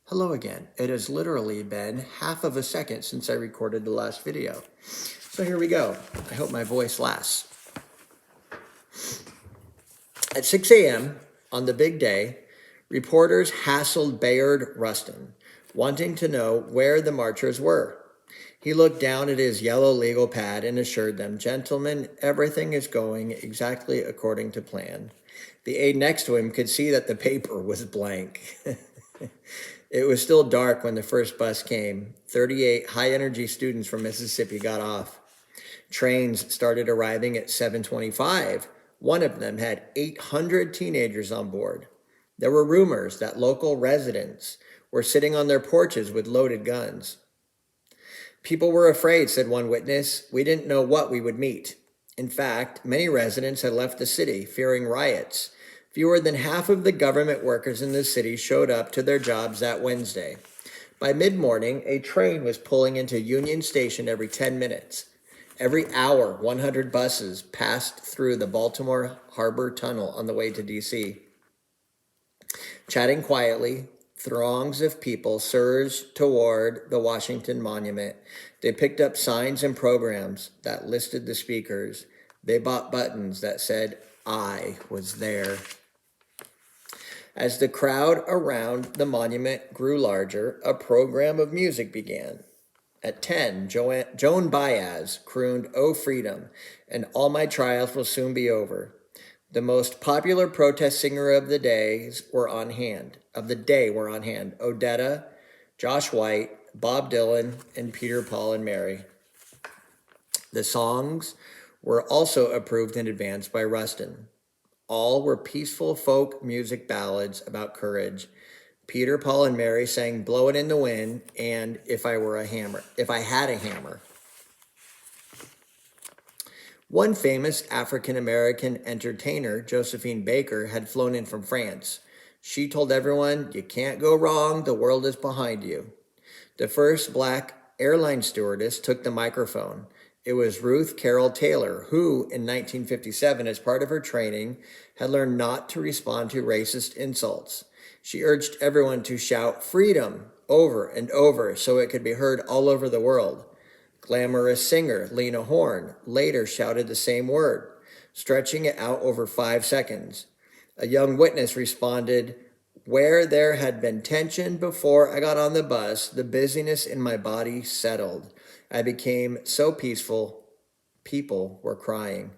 Hello again. It has literally been half of a second since I recorded the last video. So here we go. I hope my voice lasts. At 6 a.m. on the big day, reporters hassled Bayard Rustin, wanting to know where the marchers were. He looked down at his yellow legal pad and assured them, "Gentlemen, everything is going exactly according to plan." The aide next to him could see that the paper was blank. It was still dark when the first bus came. 38 high-energy students from Mississippi got off. Trains started arriving at 7:25. One of them had 800 teenagers on board. There were rumors that local residents were sitting on their porches with loaded guns. "People were afraid," said one witness. "We didn't know what we would meet." In fact, many residents had left the city, fearing riots. Fewer than half of the government workers in the city showed up to their jobs that Wednesday. By mid-morning, a train was pulling into Union Station every 10 minutes. Every hour, 100 buses passed through the Baltimore Harbor Tunnel on the way to D.C. Chatting quietly, throngs of people surged toward the Washington Monument. They picked up signs and programs that listed the speakers. They bought buttons that said, "I was there." As the crowd around the monument grew larger, a program of music began. At 10, Joan Baez crooned, "Oh, freedom," and "All my trials will soon be over." The most popular protest singer of the day were on hand. Odetta, Josh White, Bob Dylan, and Peter, Paul, and Mary. The songs were also approved in advance by Rustin. All were peaceful folk music ballads about courage. Peter, Paul, and Mary sang "Blow It in the Wind" and If I Had a Hammer. One famous African-American entertainer, Josephine Baker, had flown in from France. She told everyone, "You can't go wrong, the world is behind you." The first black airline stewardess took the microphone. It was Ruth Carroll Taylor, who, in 1957, as part of her training, had learned not to respond to racist insults. She urged everyone to shout "freedom" over and over so it could be heard all over the world. Glamorous singer Lena Horne later shouted the same word, stretching it out over 5 seconds. A young witness responded, "Where there had been tension before I got on the bus, the busyness in my body settled. I became so peaceful, people were crying."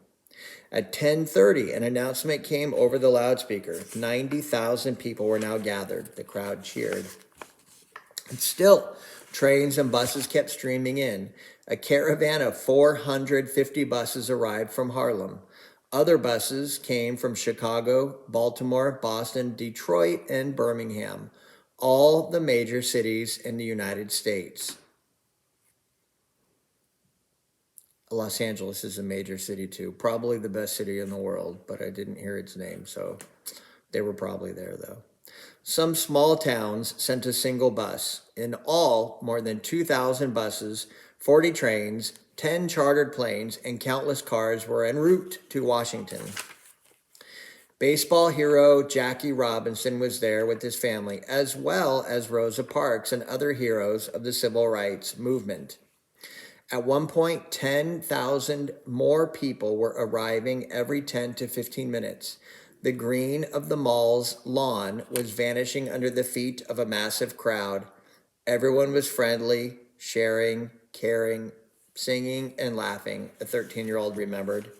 At 10:30, an announcement came over the loudspeaker. 90,000 people were now gathered. The crowd cheered. And still, trains and buses kept streaming in. A caravan of 450 buses arrived from Harlem. Other buses came from Chicago, Baltimore, Boston, Detroit, and Birmingham, all the major cities in the United States. Los Angeles is a major city too, probably the best city in the world, but I didn't hear its name, so they were probably there though. Some small towns sent a single bus. In all, more than 2,000 buses, 40 trains, 10 chartered planes, and countless cars were en route to Washington. Baseball hero Jackie Robinson was there with his family, as well as Rosa Parks and other heroes of the civil rights movement. At one point, 10,000 more people were arriving every 10 to 15 minutes. The green of the mall's lawn was vanishing under the feet of a massive crowd. Everyone was friendly, sharing, caring, singing, and laughing, a 13-year-old remembered.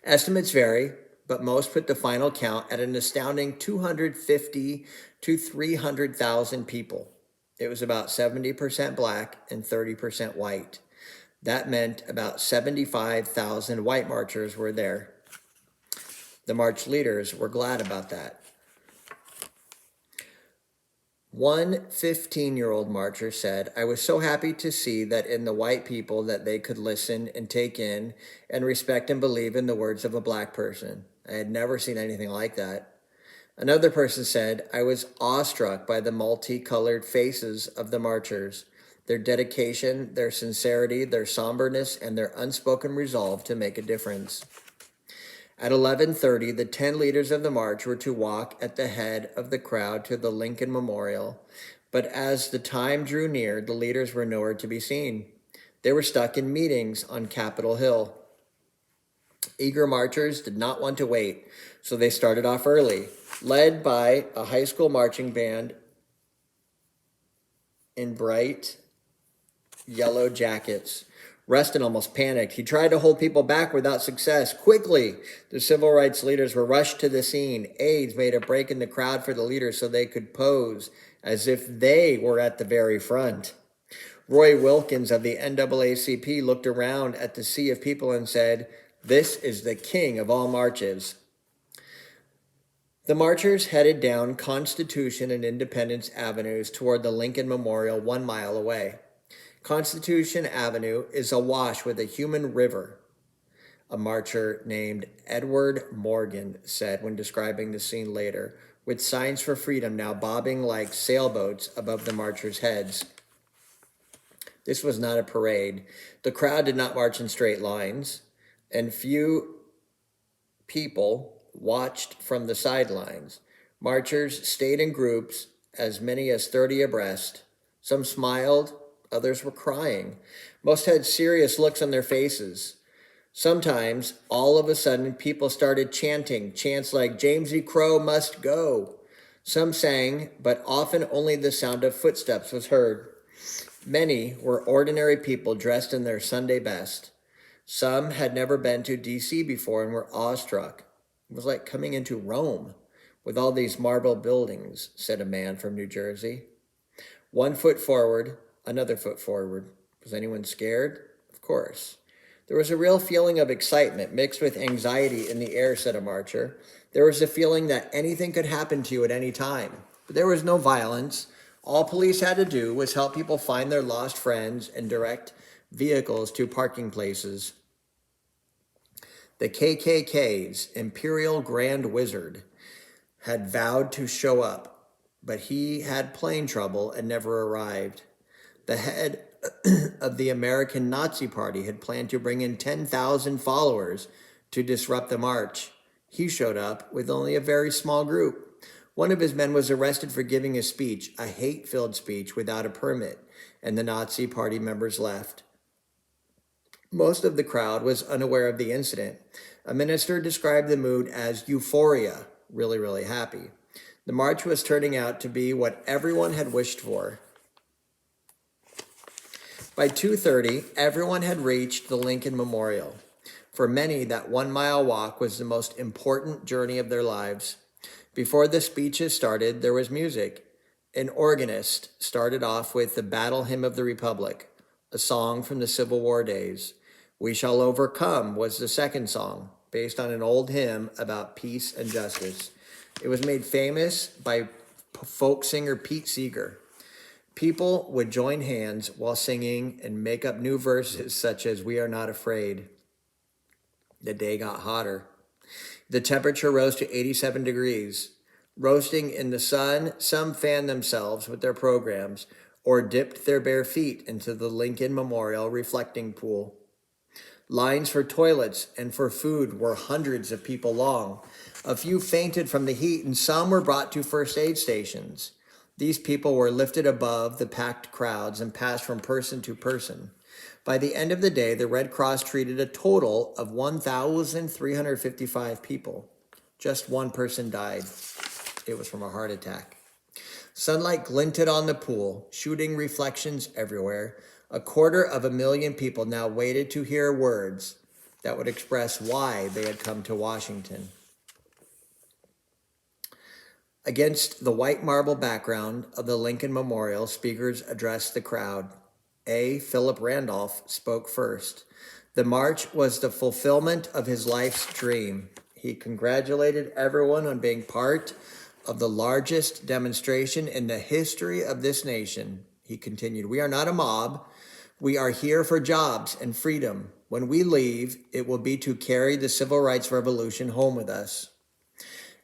Estimates vary, but most put the final count at an astounding 250 to 300,000 people. It was about 70% black and 30% white. That meant about 75,000 white marchers were there. The march leaders were glad about that. One 15-year-old marcher said, "I was so happy to see that in the white people that they could listen and take in and respect and believe in the words of a black person. I had never seen anything like that." Another person said, "I was awestruck by the multicolored faces of the marchers, their dedication, their sincerity, their somberness, and their unspoken resolve to make a difference." At 11:30, the 10 leaders of the march were to walk at the head of the crowd to the Lincoln Memorial. But as the time drew near, the leaders were nowhere to be seen. They were stuck in meetings on Capitol Hill. Eager marchers did not want to wait, so they started off early, led by a high school marching band in bright yellow jackets. Rustin almost panicked. He tried to hold people back without success. Quickly, the civil rights leaders were rushed to the scene. Aides made a break in the crowd for the leaders so they could pose as if they were at the very front. Roy Wilkins of the NAACP looked around at the sea of people and said, "This is the king of all marches." The marchers headed down Constitution and Independence Avenues toward the Lincoln Memorial 1 mile away. Constitution Avenue is awash with a human river, a marcher named Edward Morgan said when describing the scene later, with signs for freedom now bobbing like sailboats above the marchers' heads. This was not a parade. The crowd did not march in straight lines, and few people watched from the sidelines. Marchers stayed in groups, as many as 30 abreast. Some smiled, others were crying. Most had serious looks on their faces. Sometimes, all of a sudden, people started chanting, chants like, "James E. Crow must go." Some sang, but often only the sound of footsteps was heard. Many were ordinary people dressed in their Sunday best. Some had never been to D.C. before and were awestruck. It was like coming into Rome with all these marble buildings, said a man from New Jersey. 1 foot forward, another foot forward. Was anyone scared? Of course. There was a real feeling of excitement mixed with anxiety in the air, said a marcher. There was a feeling that anything could happen to you at any time. But there was no violence. All police had to do was help people find their lost friends and direct vehicles to parking places. The KKK's Imperial Grand Wizard had vowed to show up, but he had plane trouble and never arrived. The head of the American Nazi Party had planned to bring in 10,000 followers to disrupt the march. He showed up with only a very small group. One of his men was arrested for giving a speech, a hate-filled speech, without a permit, and the Nazi Party members left. Most of the crowd was unaware of the incident. A minister described the mood as euphoria, really, really happy. The march was turning out to be what everyone had wished for. By 2:30, everyone had reached the Lincoln Memorial. For many, that 1 mile walk was the most important journey of their lives. Before the speeches started, there was music. An organist started off with the Battle Hymn of the Republic, a song from the Civil War days. "We Shall Overcome" was the second song, based on an old hymn about peace and justice. It was made famous by folk singer Pete Seeger. People would join hands while singing and make up new verses such as "We Are Not Afraid." The day got hotter. The temperature rose to 87 degrees. Roasting in the sun, some fanned themselves with their programs or dipped their bare feet into the Lincoln Memorial reflecting pool. Lines for toilets and for food were hundreds of people long. A few fainted from the heat and some were brought to first aid stations. These people were lifted above the packed crowds and passed from person to person. By the end of the day, the Red Cross treated a total of 1,355 people. Just one person died. It was from a heart attack. Sunlight glinted on the pool, shooting reflections everywhere. 250,000 people now waited to hear words that would express why they had come to Washington. Against the white marble background of the Lincoln Memorial, speakers addressed the crowd. Philip Randolph spoke first. The march was the fulfillment of his life's dream. He congratulated everyone on being part of the largest demonstration in the history of this nation. He continued, "We are not a mob. We are here for jobs and freedom. When we leave, it will be to carry the civil rights revolution home with us."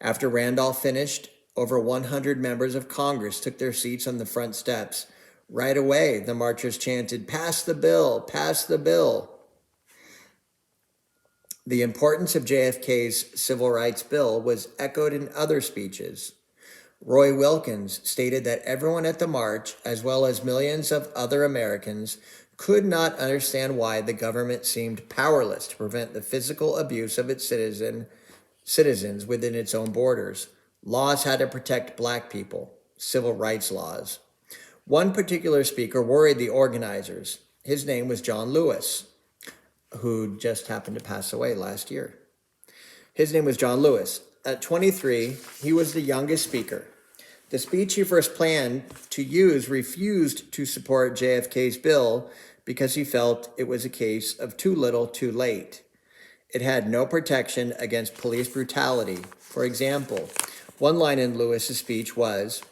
After Randolph finished, over 100 members of Congress took their seats on the front steps. Right away, the marchers chanted, "Pass the bill, pass the bill." The importance of JFK's Civil Rights Bill was echoed in other speeches. Roy Wilkins stated that everyone at the march, as well as millions of other Americans, could not understand why the government seemed powerless to prevent the physical abuse of its citizens within its own borders. Laws had to protect black people, civil rights laws. One particular speaker worried the organizers. His name was John Lewis, who just happened to pass away last year. His name was John Lewis. At 23, he was the youngest speaker. The speech he first planned to use refused to support JFK's bill because he felt it was a case of too little, too late. It had no protection against police brutality. For example, one line in Lewis's speech was,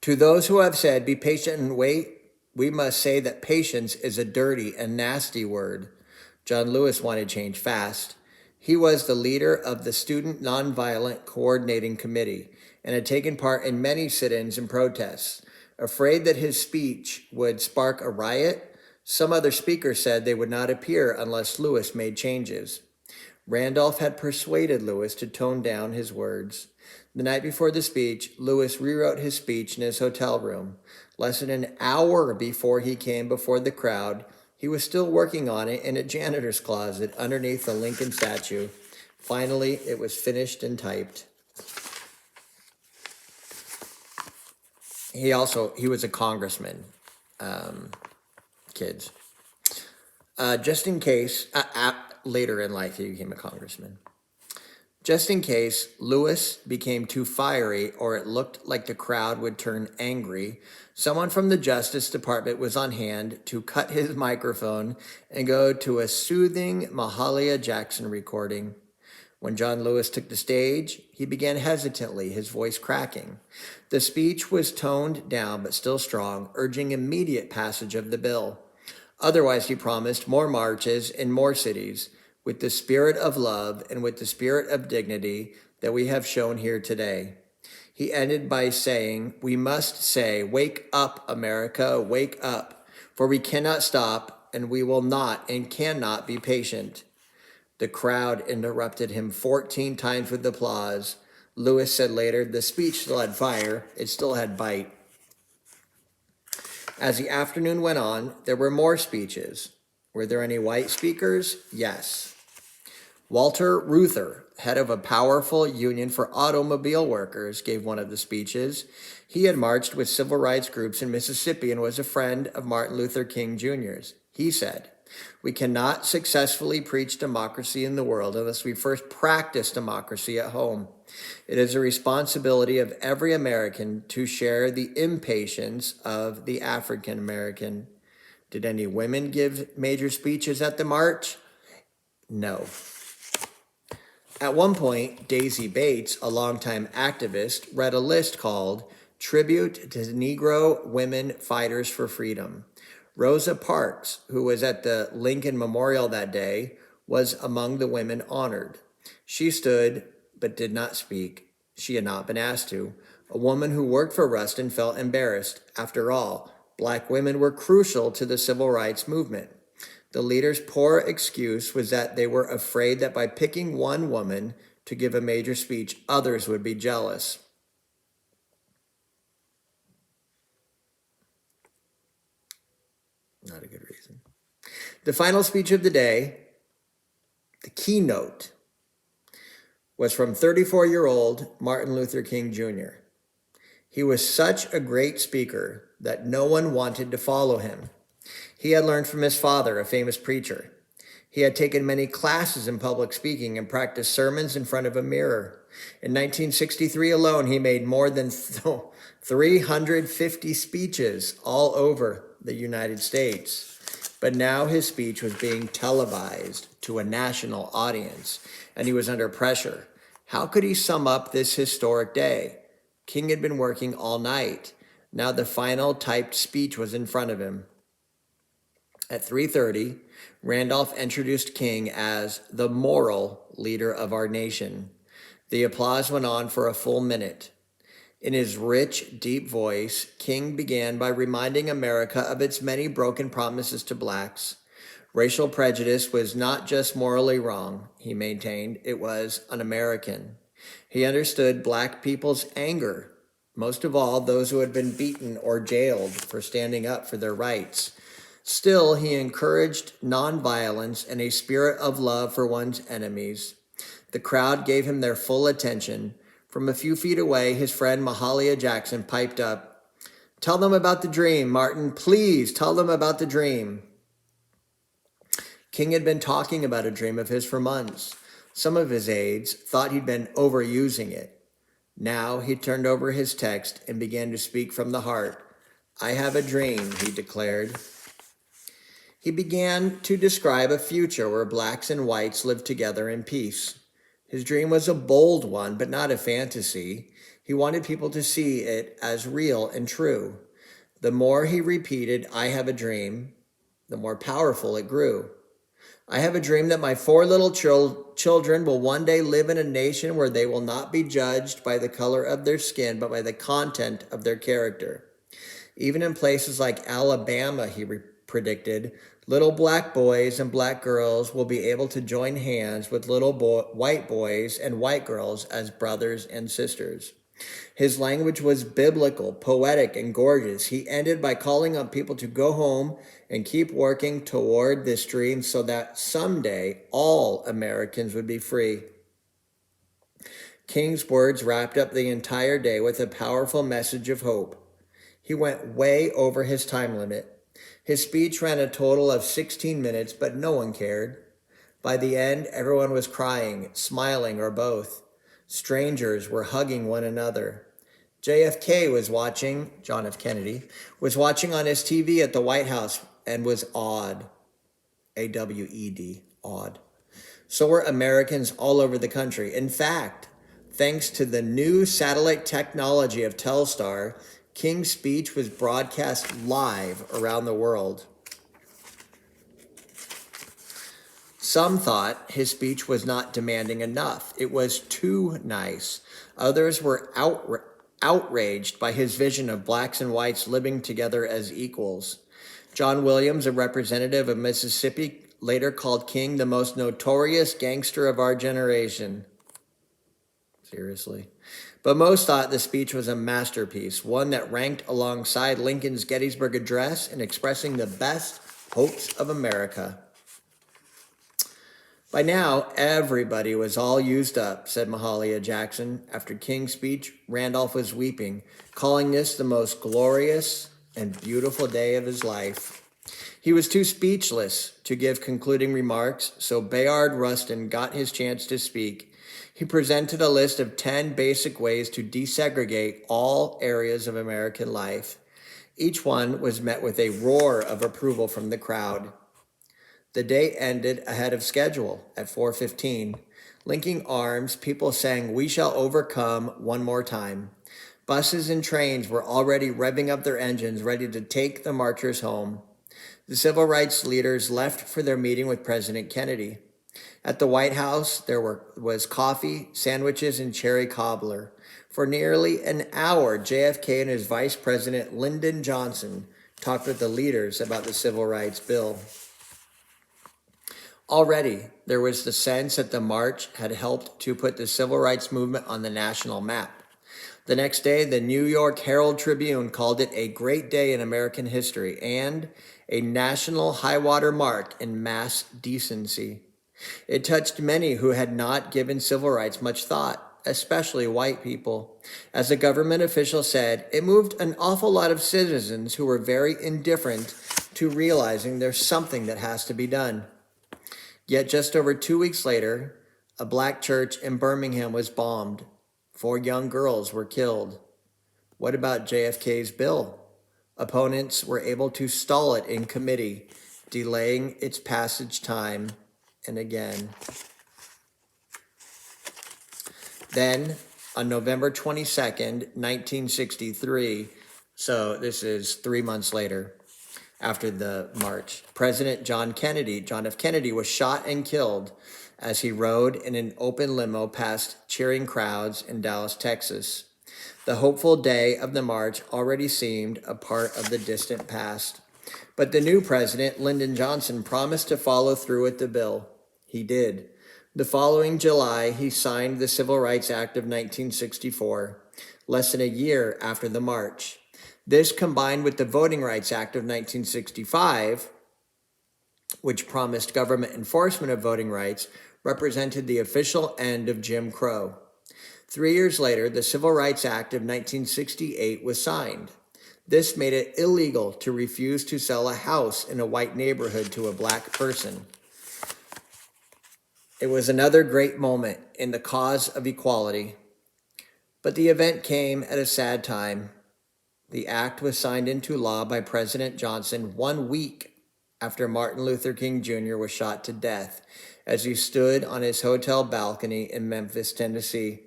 "To those who have said, 'Be patient and wait,' we must say that patience is a dirty and nasty word." John Lewis wanted change fast. He was the leader of the Student Nonviolent Coordinating Committee and had taken part in many sit-ins and protests. Afraid that his speech would spark a riot, some other speakers said they would not appear unless Lewis made changes. Randolph had persuaded Lewis to tone down his words. The night before the speech, Lewis rewrote his speech in his hotel room. Less than an hour before he came before the crowd, he was still working on it in a janitor's closet underneath the Lincoln statue. Finally, it was finished and typed. He was a congressman, kids. Just in case, later in life he became a congressman. Just in case Lewis became too fiery or it looked like the crowd would turn angry, someone from the Justice Department was on hand to cut his microphone and go to a soothing Mahalia Jackson recording. When John Lewis took the stage, he began hesitantly, his voice cracking. The speech was toned down but still strong, urging immediate passage of the bill. Otherwise, he promised more marches in more cities, with the spirit of love and with the spirit of dignity that we have shown here today. He ended by saying, "We must say, 'Wake up, America, wake up,' for we cannot stop, and we will not and cannot be patient." The crowd interrupted him 14 times with applause. Lewis said later, "The speech still had fire. It still had bite." As the afternoon went on, there were more speeches. Were there any white speakers? Yes. Walter Reuther, head of a powerful union for automobile workers, gave one of the speeches. He had marched with civil rights groups in Mississippi and was a friend of Martin Luther King Jr.'s. He said, "We cannot successfully preach democracy in the world unless we first practice democracy at home. It is a responsibility of every American to share the impatience of the African American." Did any women give major speeches at the march? No. At one point, Daisy Bates, a longtime activist, read a list called "Tribute to Negro Women Fighters for Freedom." Rosa Parks, who was at the Lincoln Memorial that day, was among the women honored. She stood but did not speak. She had not been asked to. A woman who worked for Rustin felt embarrassed. After all, black women were crucial to the civil rights movement. The leader's poor excuse was that they were afraid that by picking one woman to give a major speech, others would be jealous. Not a good reason. The final speech of the day, the keynote, was from 34-year-old Martin Luther King Jr. He was such a great speaker that no one wanted to follow him. He had learned from his father, a famous preacher. He had taken many classes in public speaking and practiced sermons in front of a mirror. In 1963 alone, he made more than 350 speeches all over the United States. But now his speech was being televised to a national audience, and he was under pressure. How could he sum up this historic day? King had been working all night. Now the final typed speech was in front of him. At 3:30, Randolph introduced King as the moral leader of our nation. The applause went on for a full minute. In his rich, deep voice, King began by reminding America of its many broken promises to blacks. Racial prejudice was not just morally wrong, he maintained, it was un-American. He understood black people's anger, most of all those who had been beaten or jailed for standing up for their rights. Still, he encouraged nonviolence and a spirit of love for one's enemies. The crowd gave him their full attention. From a few feet away, his friend Mahalia Jackson piped up, "Tell them about the dream, Martin. Please tell them about the dream." King had been talking about a dream of his for months. Some of his aides thought he'd been overusing it. Now he turned over his text and began to speak from the heart. "I have a dream," he declared. He began to describe a future where blacks and whites lived together in peace. His dream was a bold one, but not a fantasy. He wanted people to see it as real and true. The more he repeated, "I have a dream," the more powerful it grew. "I have a dream that my 4 little children will one day live in a nation where they will not be judged by the color of their skin, but by the content of their character. Even in places like Alabama," he predicted, "little black boys and black girls will be able to join hands with little white boys and white girls as brothers and sisters." His language was biblical, poetic, and gorgeous. He ended by calling on people to go home and keep working toward this dream so that someday all Americans would be free. King's words wrapped up the entire day with a powerful message of hope. He went way over his time limit. His speech ran a total of 16 minutes, but no one cared. By the end, everyone was crying, smiling, or both. Strangers were hugging one another. JFK was watching, John F. Kennedy, was watching on his TV at the White House and was awed. A-W-E-D, awed. So were Americans all over the country. In fact, thanks to the new satellite technology of Telstar, King's speech was broadcast live around the world. Some thought his speech was not demanding enough. It was too nice. Others were outraged by his vision of blacks and whites living together as equals. John Williams, a representative of Mississippi, later called King the most notorious gangster of our generation. Seriously. But most thought the speech was a masterpiece, one that ranked alongside Lincoln's Gettysburg Address in expressing the best hopes of America. "By now, everybody was all used up," said Mahalia Jackson. After King's speech, Randolph was weeping, calling this the most glorious and beautiful day of his life. He was too speechless to give concluding remarks, so Bayard Rustin got his chance to speak. He presented a list of 10 basic ways to desegregate all areas of American life. Each one was met with a roar of approval from the crowd. The day ended ahead of schedule at 4:15. Linking arms, people sang "We Shall Overcome" one more time. Buses and trains were already revving up their engines, ready to take the marchers home. The civil rights leaders left for their meeting with President Kennedy. At the White House, there was coffee, sandwiches, and cherry cobbler. For nearly an hour, JFK and his Vice President Lyndon Johnson talked with the leaders about the Civil Rights Bill. Already, there was the sense that the march had helped to put the civil rights movement on the national map. The next day, the New York Herald Tribune called it a great day in American history and a national high-water mark in mass decency. It touched many who had not given civil rights much thought, especially white people. As a government official said, it moved an awful lot of citizens who were very indifferent to realizing there's something that has to be done. Yet just over 2 weeks later, a black church in Birmingham was bombed. 4 young girls were killed. What about JFK's bill? Opponents were able to stall it in committee, delaying its passage time and again. Then, on November 22nd, 1963, so this is 3 months later after the march, President John F. Kennedy, was shot and killed as he rode in an open limo past cheering crowds in Dallas, Texas. The hopeful day of the march already seemed a part of the distant past. But the new president, Lyndon Johnson, promised to follow through with the bill. He did. The following July, he signed the Civil Rights Act of 1964, less than a year after the march. This, combined with the Voting Rights Act of 1965, which promised government enforcement of voting rights, represented the official end of Jim Crow. 3 years later, the Civil Rights Act of 1968 was signed. This made it illegal to refuse to sell a house in a white neighborhood to a black person. It was another great moment in the cause of equality, but the event came at a sad time. The act was signed into law by President Johnson 1 week after Martin Luther King Jr. was shot to death as he stood on his hotel balcony in Memphis, Tennessee.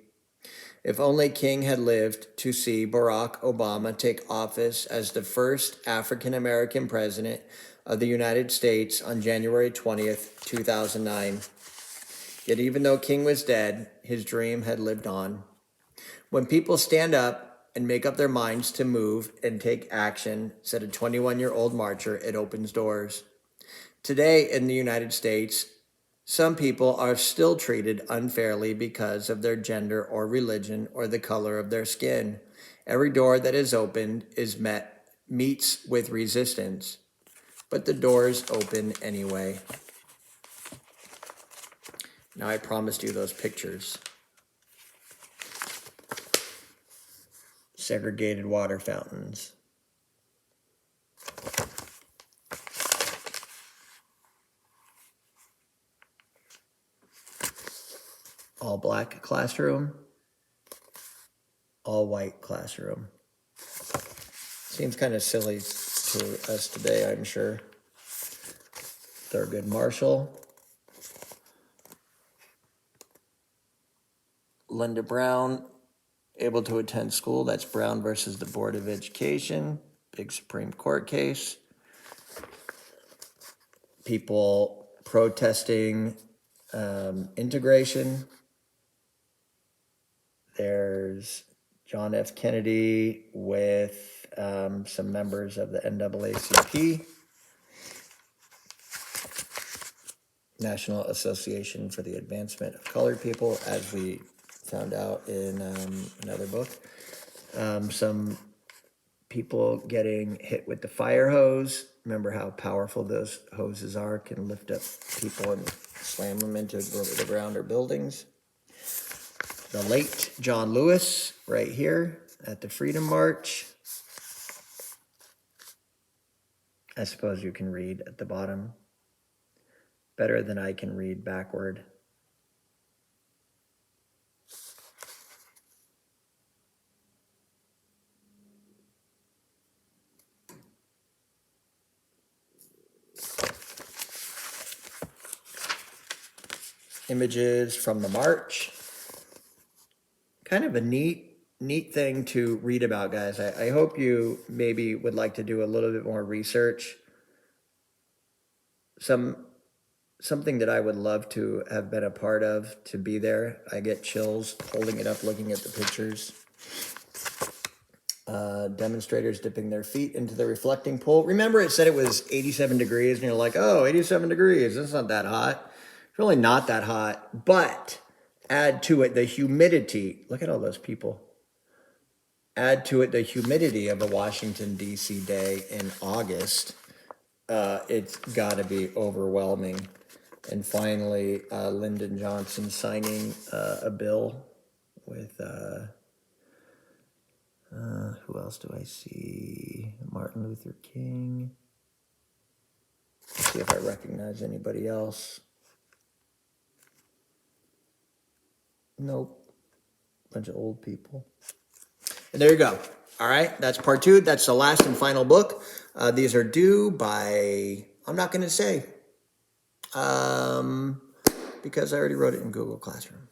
If only King had lived to see Barack Obama take office as the first African-American president of the United States on January 20th, 2009. Yet even though King was dead, his dream had lived on. When people stand up and make up their minds to move and take action, said a 21-year-old marcher, it opens doors. Today in the United States, some people are still treated unfairly because of their gender or religion or the color of their skin. Every door that is opened meets with resistance, but the doors open anyway. Now, I promised you those pictures. Segregated water fountains. All black classroom. All white classroom. Seems kind of silly to us today, I'm sure. Thurgood Marshall. Linda Brown, able to attend school. That's Brown versus the Board of Education. Big Supreme Court case. People protesting integration. There's John F. Kennedy with some members of the NAACP. National Association for the Advancement of Colored People, as we found out in another book. Some people getting hit with the fire hose. Remember how powerful those hoses are, can lift up people and slam them into the ground or buildings. The late John Lewis, right here at the Freedom March. I suppose you can read at the bottom. Better than I can read backward. Images from the march. Kind of a neat thing to read about, guys. I hope you maybe would like to do a little bit more research. Something that I would love to have been a part of, to be there. I get chills holding it up, looking at the pictures. Demonstrators dipping their feet into the reflecting pool. Remember, it said it was 87 degrees, and you're like, oh, 87 degrees, that's not that hot. It's really not that hot, but add to it the humidity. Look at all those people. Add to it the humidity of a Washington, D.C. day in August. It's got to be overwhelming. And finally, Lyndon Johnson signing a bill with, who else do I see? Martin Luther King. Let's see if I recognize anybody else. Nope. Bunch of old people. And there you go. All right, that's part 2. That's the last and final book. These are due by, I'm not going to say, because I already wrote it in Google Classroom.